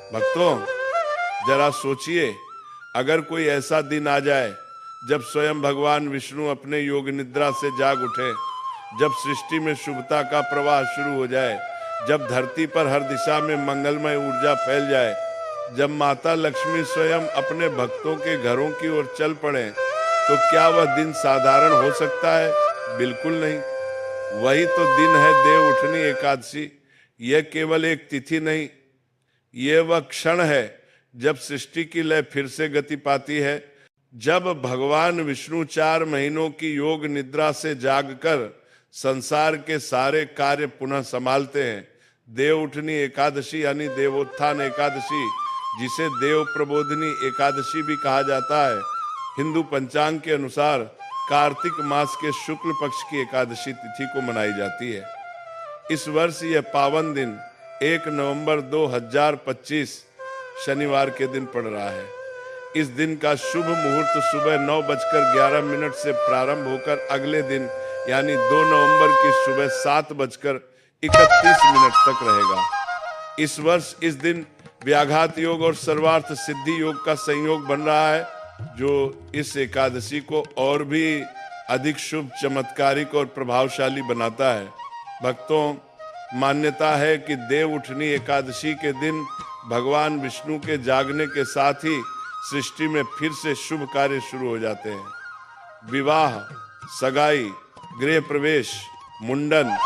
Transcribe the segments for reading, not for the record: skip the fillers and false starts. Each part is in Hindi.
भक्तों, जरा सोचिए, अगर कोई ऐसा दिन आ जाए जब स्वयं भगवान विष्णु अपने योग निद्रा से जाग उठे, जब सृष्टि में शुभता का प्रवाह शुरू हो जाए, जब धरती पर हर दिशा में मंगलमय ऊर्जा फैल जाए, जब माता लक्ष्मी स्वयं अपने भक्तों के घरों की ओर चल पड़े, तो क्या वह दिन साधारण हो सकता है? बिल्कुल नहीं। वही तो दिन है देव उठनी एकादशी। यह केवल एक तिथि नहीं, यह वह क्षण है जब सृष्टि की लय फिर से गति पाती है, जब भगवान विष्णु 4 महीनों की योग निद्रा से जागकर संसार के सारे कार्य पुनः संभालते हैं। देव उठनी एकादशी यानी देवोत्थान एकादशी, जिसे देव प्रबोधिनी एकादशी भी कहा जाता है, हिंदू पंचांग के अनुसार कार्तिक मास के शुक्ल पक्ष की एकादशी तिथि को मनाई जाती है। इस वर्ष यह पावन दिन 1 नवंबर 2025 शनिवार के दिन पड़ रहा है। इस दिन का शुभ मुहूर्त सुबह 9:11 से प्रारंभ होकर अगले दिन यानी 2 नवंबर की सुबह 7:31 तक रहेगा। इस वर्ष इस दिन व्याघात योग और सर्वार्थ सिद्धि योग का संयोग बन रहा है, जो इस एकादशी को और भी अधिक शुभ, चमत्कारिक और प्रभावशाली बनाता है। भक्तों, मान्यता है कि देव उठनी एकादशी के दिन भगवान विष्णु के जागने के साथ ही सृष्टि में फिर से शुभ कार्य शुरू हो जाते हैं। विवाह, सगाई, गृह प्रवेश, मुंडन,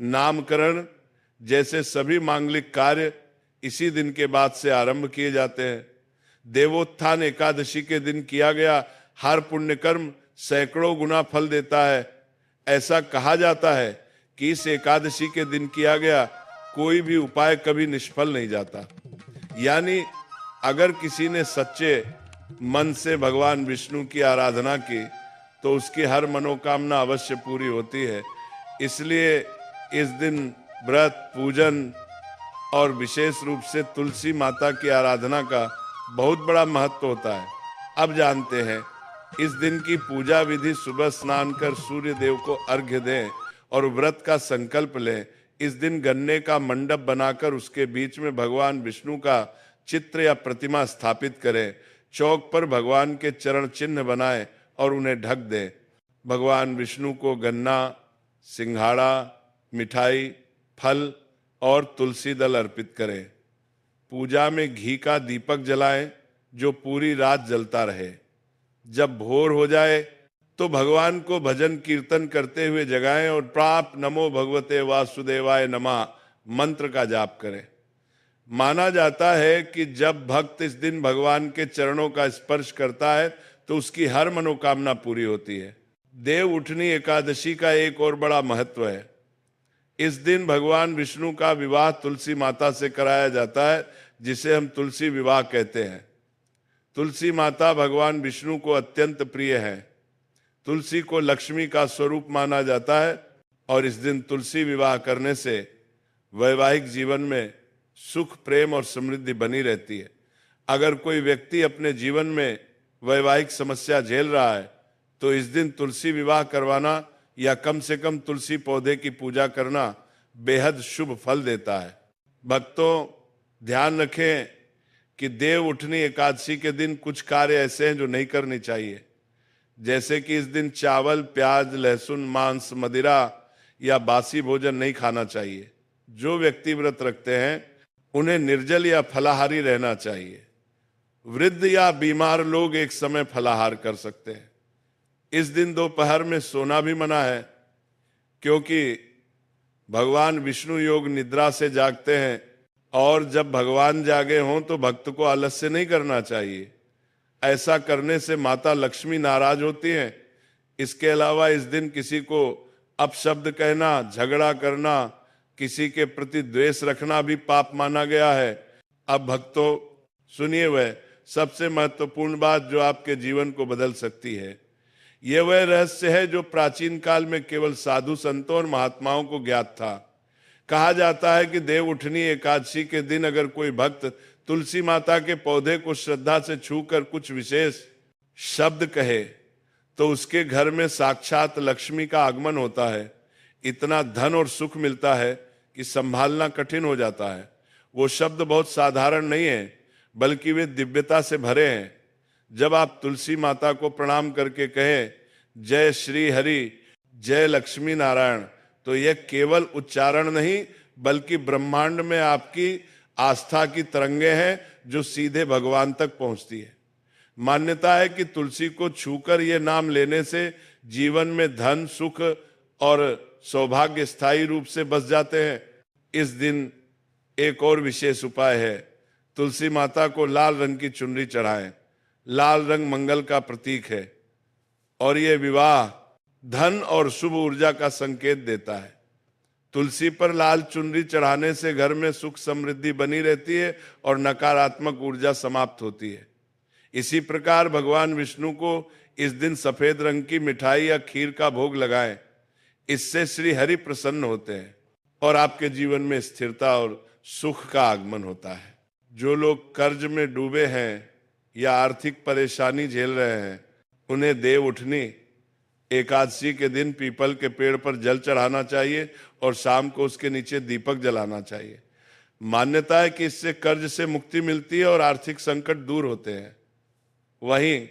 नामकरण जैसे सभी मांगलिक कार्य इसी दिन के बाद से आरंभ किए जाते हैं। देवोत्थान एकादशी के दिन किया गया हर पुण्य कर्म सैकड़ों गुना फल देता है। ऐसा कहा जाता है कि इस एकादशी के दिन किया गया कोई भी उपाय कभी निष्फल नहीं जाता। यानी अगर किसी ने सच्चे मन से भगवान विष्णु की आराधना की तो उसकी हर मनोकामना अवश्य पूरी होती है। इसलिए इस दिन व्रत, पूजन और विशेष रूप से तुलसी माता की आराधना का बहुत बड़ा महत्व होता है। अब जानते हैं इस दिन की पूजा विधि। सुबह स्नान कर सूर्य देव को अर्घ्य दें और व्रत का संकल्प लें। इस दिन गन्ने का मंडप बनाकर उसके बीच में भगवान विष्णु का चित्र या प्रतिमा स्थापित करें। चौक पर भगवान के चरण चिन्ह बनाएं और उन्हें ढक दें। भगवान विष्णु को गन्ना, सिंघाड़ा, मिठाई, फल और तुलसी दल अर्पित करें। पूजा में घी का दीपक जलाएं जो पूरी रात जलता रहे। जब भोर हो जाए तो भगवान को भजन कीर्तन करते हुए जगाएं और प्राप नमो भगवते वासुदेवाय नमः मंत्र का जाप करें। माना जाता है कि जब भक्त इस दिन भगवान के चरणों का स्पर्श करता है तो उसकी हर मनोकामना पूरी होती है। देव उठनी एकादशी का एक और बड़ा महत्व है। इस दिन भगवान विष्णु का विवाह तुलसी माता से कराया जाता है, जिसे हम तुलसी विवाह कहते हैं। तुलसी माता भगवान विष्णु को अत्यंत प्रिय है। तुलसी को लक्ष्मी का स्वरूप माना जाता है और इस दिन तुलसी विवाह करने से वैवाहिक जीवन में सुख, प्रेम और समृद्धि बनी रहती है। अगर कोई व्यक्ति अपने जीवन में वैवाहिक समस्या झेल रहा है तो इस दिन तुलसी विवाह करवाना या कम से कम तुलसी पौधे की पूजा करना बेहद शुभ फल देता है। भक्तों, ध्यान रखें कि देव उठनी एकादशी के दिन कुछ कार्य ऐसे हैं जो नहीं करने चाहिए। जैसे कि इस दिन चावल, प्याज, लहसुन, मांस, मदिरा या बासी भोजन नहीं खाना चाहिए। जो व्यक्ति व्रत रखते हैं उन्हें निर्जल या फलाहारी रहना चाहिए। वृद्ध या बीमार लोग एक समय फलाहार कर सकते हैं। इस दिन दोपहर में सोना भी मना है, क्योंकि भगवान विष्णु योग निद्रा से जागते हैं और जब भगवान जागे हों तो भक्त को आलस्य नहीं करना चाहिए। ऐसा करने से माता लक्ष्मी नाराज होती हैं। इसके अलावा इस दिन किसी को अपशब्द कहना, झगड़ा करना, किसी के प्रति द्वेष रखना भी पाप माना गया है। अब भक्तों सुनिए, वह सबसे महत्वपूर्ण बात जो आपके जीवन को बदल सकती है। यह वह रहस्य है जो प्राचीन काल में केवल साधु संतों और महात्माओं को ज्ञात था। कहा जाता है कि देव उठनी एकादशी के दिन अगर कोई भक्त तुलसी माता के पौधे को श्रद्धा से छूकर कुछ विशेष शब्द कहे तो उसके घर में साक्षात लक्ष्मी का आगमन होता है। इतना धन और सुख मिलता है कि संभालना कठिन हो जाता है। वो शब्द बहुत साधारण नहीं है, बल्कि वे दिव्यता से भरे हैं। जब आप तुलसी माता को प्रणाम करके कहें जय श्री हरि, जय लक्ष्मी नारायण, तो यह केवल उच्चारण नहीं, बल्कि ब्रह्मांड में आपकी आस्था की तरंगे हैं जो सीधे भगवान तक पहुंचती है। मान्यता है कि तुलसी को छूकर यह नाम लेने से जीवन में धन, सुख और सौभाग्य स्थायी रूप से बस जाते हैं। इस दिन एक और विशेष उपाय है, तुलसी माता को लाल रंग की चुनरी चढ़ाएं। लाल रंग मंगल का प्रतीक है और यह विवाह, धन और शुभ ऊर्जा का संकेत देता है। तुलसी पर लाल चुनरी चढ़ाने से घर में सुख समृद्धि बनी रहती है और नकारात्मक ऊर्जा समाप्त होती है। इसी प्रकार भगवान विष्णु को इस दिन सफेद रंग की मिठाई या खीर का भोग लगाएं। इससे श्री हरि प्रसन्न होते हैं और आपके जीवन में स्थिरता और सुख का आगमन होता है। जो लोग कर्ज में डूबे हैं या आर्थिक परेशानी झेल रहे हैं, उन्हें देव उठनी एकादशी के दिन पीपल के पेड़ पर जल चढ़ाना चाहिए और शाम को उसके नीचे दीपक जलाना चाहिए। मान्यता है कि इससे कर्ज से मुक्ति मिलती है और आर्थिक संकट दूर होते हैं। वहीं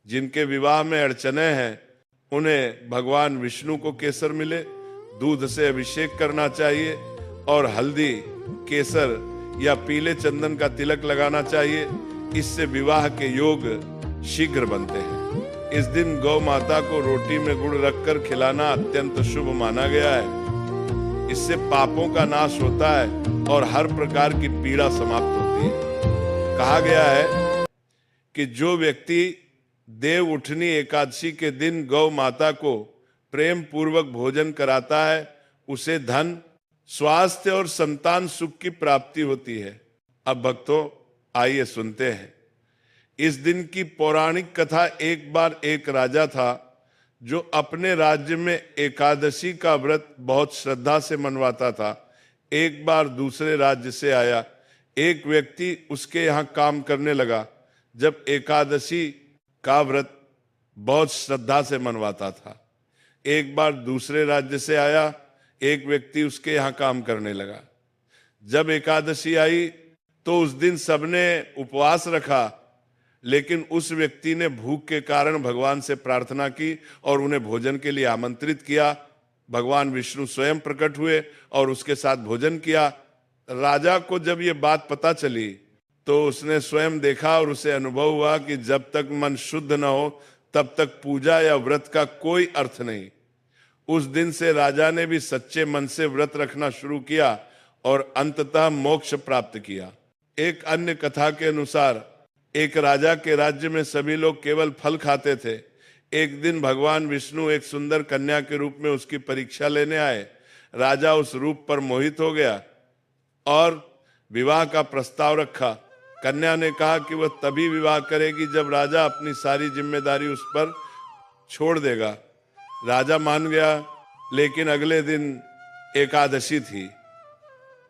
जिनके विवाह में अड़चने हैं, उन्हें भगवान विष्णु को केसर मिले, दूध से अभिषेक करना चाहिए और हल्दी, केसर या पीले चंदन का तिलक लगाना चाहिए। इससे विवाह के योग शीघ्र बनते हैं। इस दिन गौ माता को रोटी में गुड़ रखकर खिलाना अत्यंत शुभ माना गया है। इससे पापों का नाश होता है और हर प्रकार की पीड़ा समाप्त होती है। कहा गया है कि जो व्यक्ति देव उठनी एकादशी के दिन गौ माता को प्रेम पूर्वक भोजन कराता है, उसे धन, स्वास्थ्य और संतान सुख की प्राप्ति होती है। अब भक्तों, आइए सुनते हैं। इस दिन की पौराणिक कथा। एक बार एक राजा था जो अपने राज्य में एकादशी का व्रत बहुत श्रद्धा से मनवाता था। एक बार दूसरे राज्य से आया एक व्यक्ति उसके यहाँ काम करने लगा। जब एकादशी का व्रत बहुत श्रद्धा से मनवाता था, एक बार दूसरे राज्य से आया एक व्यक्ति उसके यहाँ काम करने लगा। जब एकादशी आई तो उस दिन सबने उपवास रखा, लेकिन उस व्यक्ति ने भूख के कारण भगवान से प्रार्थना की और उन्हें भोजन के लिए आमंत्रित किया। भगवान विष्णु स्वयं प्रकट हुए और उसके साथ भोजन किया। राजा को जब ये बात पता चली तो उसने स्वयं देखा और उसे अनुभव हुआ कि जब तक मन शुद्ध न हो तब तक पूजा या व्रत का कोई अर्थ नहीं। उस दिन से राजा ने भी सच्चे मन से व्रत रखना शुरू किया और अंततः मोक्ष प्राप्त किया। एक अन्य कथा के अनुसार एक राजा के राज्य में सभी लोग केवल फल खाते थे। एक दिन भगवान विष्णु एक सुंदर कन्या के रूप में उसकी परीक्षा लेने आए। राजा उस रूप पर मोहित हो गया और विवाह का प्रस्ताव रखा। कन्या ने कहा कि वह तभी विवाह करेगी जब राजा अपनी सारी जिम्मेदारी उस पर छोड़ देगा। राजा मान गया, लेकिन अगले दिन एकादशी थी।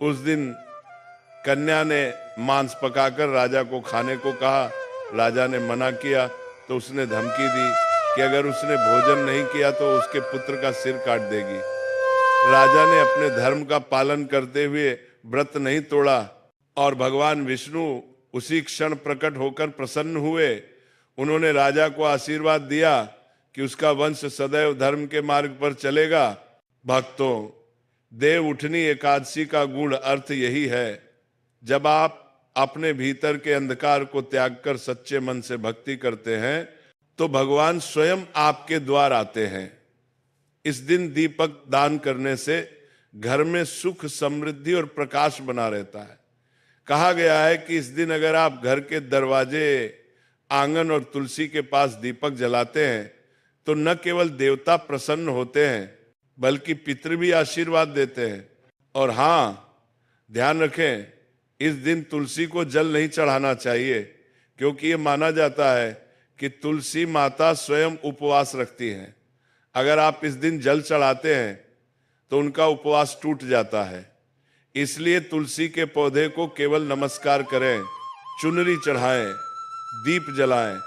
उस दिन कन्या ने मांस पकाकर राजा को खाने को कहा। राजा ने मना किया तो उसने धमकी दी कि अगर उसने भोजन नहीं किया तो उसके पुत्र का सिर काट देगी। राजा ने अपने धर्म का पालन करते हुए व्रत नहीं तोड़ा और भगवान विष्णु उसी क्षण प्रकट होकर प्रसन्न हुए। उन्होंने राजा को आशीर्वाद दिया कि उसका वंश सदैव धर्म के मार्ग पर चलेगा। भक्तों, देव उठनी एकादशी का गूढ़ अर्थ यही है। जब आप अपने भीतर के अंधकार को त्याग कर सच्चे मन से भक्ति करते हैं तो भगवान स्वयं आपके द्वार आते हैं। इस दिन दीपक दान करने से घर में सुख, समृद्धि और प्रकाश बना रहता है। कहा गया है कि इस दिन अगर आप घर के दरवाजे, आंगन और तुलसी के पास दीपक जलाते हैं तो न केवल देवता प्रसन्न होते हैं बल्कि पितृ भी आशीर्वाद देते हैं। और हाँ, ध्यान रखें, इस दिन तुलसी को जल नहीं चढ़ाना चाहिए, क्योंकि ये माना जाता है कि तुलसी माता स्वयं उपवास रखती हैं। अगर आप इस दिन जल चढ़ाते हैं तो उनका उपवास टूट जाता है। इसलिए तुलसी के पौधे को केवल नमस्कार करें, चुनरी चढ़ाएं, दीप जलाएं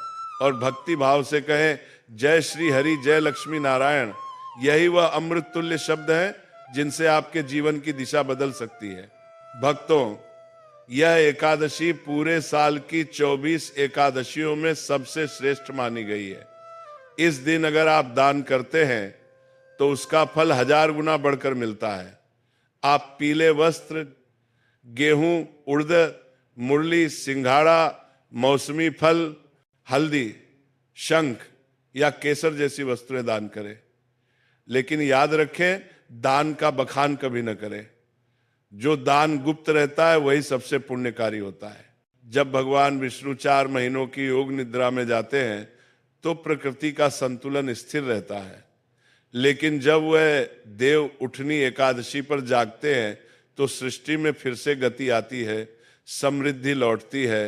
और भक्ति भाव से कहें जय श्री हरि, जय लक्ष्मी नारायण। यही वह अमृत तुल्य शब्द हैं जिनसे आपके जीवन की दिशा बदल सकती है। भक्तों, यह एकादशी पूरे साल की 24 एकादशियों में सबसे श्रेष्ठ मानी गई है। इस दिन अगर आप दान करते हैं तो उसका फल 1000 गुना बढ़कर मिलता है। आप पीले वस्त्र, गेहूं, उड़द, मुरली, सिंघाड़ा, मौसमी फल, हल्दी, शंख या केसर जैसी वस्तुएं दान करें। लेकिन याद रखें, दान का बखान कभी न करें। जो दान गुप्त रहता है वही सबसे पुण्यकारी होता है। जब भगवान विष्णु 4 महीनों की योग निद्रा में जाते हैं तो प्रकृति का संतुलन स्थिर रहता है, लेकिन जब वह देव उठनी एकादशी पर जागते हैं तो सृष्टि में फिर से गति आती है, समृद्धि लौटती है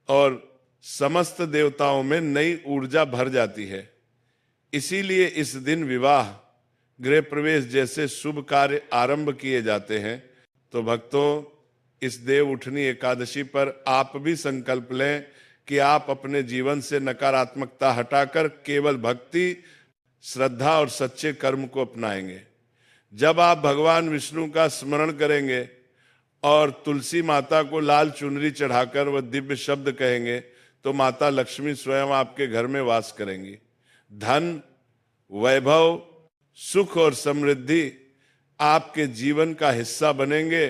और समस्त देवताओं में नई ऊर्जा भर जाती है। इसीलिए इस दिन विवाह, गृह प्रवेश जैसे शुभ कार्य आरंभ किए जाते हैं। तो भक्तों, इस देव उठनी एकादशी पर आप भी संकल्प लें कि आप अपने जीवन से नकारात्मकता हटाकर केवल भक्ति, श्रद्धा और सच्चे कर्म को अपनाएंगे। जब आप भगवान विष्णु का स्मरण करेंगे और तुलसी माता को लाल चुनरी चढ़ाकर वह दिव्य शब्द कहेंगे तो माता लक्ष्मी स्वयं आपके घर में वास करेंगी। धन, वैभव, सुख और समृद्धि आपके जीवन का हिस्सा बनेंगे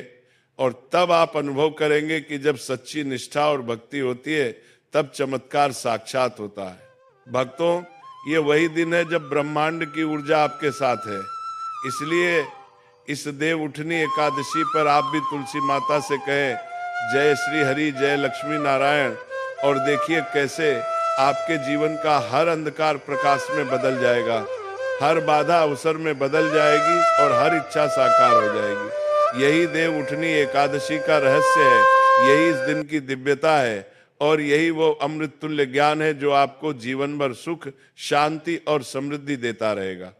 और तब आप अनुभव करेंगे कि जब सच्ची निष्ठा और भक्ति होती है तब चमत्कार साक्षात होता है। भक्तों, ये वही दिन है जब ब्रह्मांड की ऊर्जा आपके साथ है। इसलिए इस देव उठनी एकादशी पर आप भी तुलसी माता से कहें, जय श्री हरि, जय लक्ष्मी नारायण, और देखिए कैसे आपके जीवन का हर अंधकार प्रकाश में बदल जाएगा, हर बाधा अवसर में बदल जाएगी और हर इच्छा साकार हो जाएगी। यही देव उठनी एकादशी का रहस्य है, यही इस दिन की दिव्यता है और यही वो अमृत तुल्य ज्ञान है जो आपको जीवन भर सुख, शांति और समृद्धि देता रहेगा।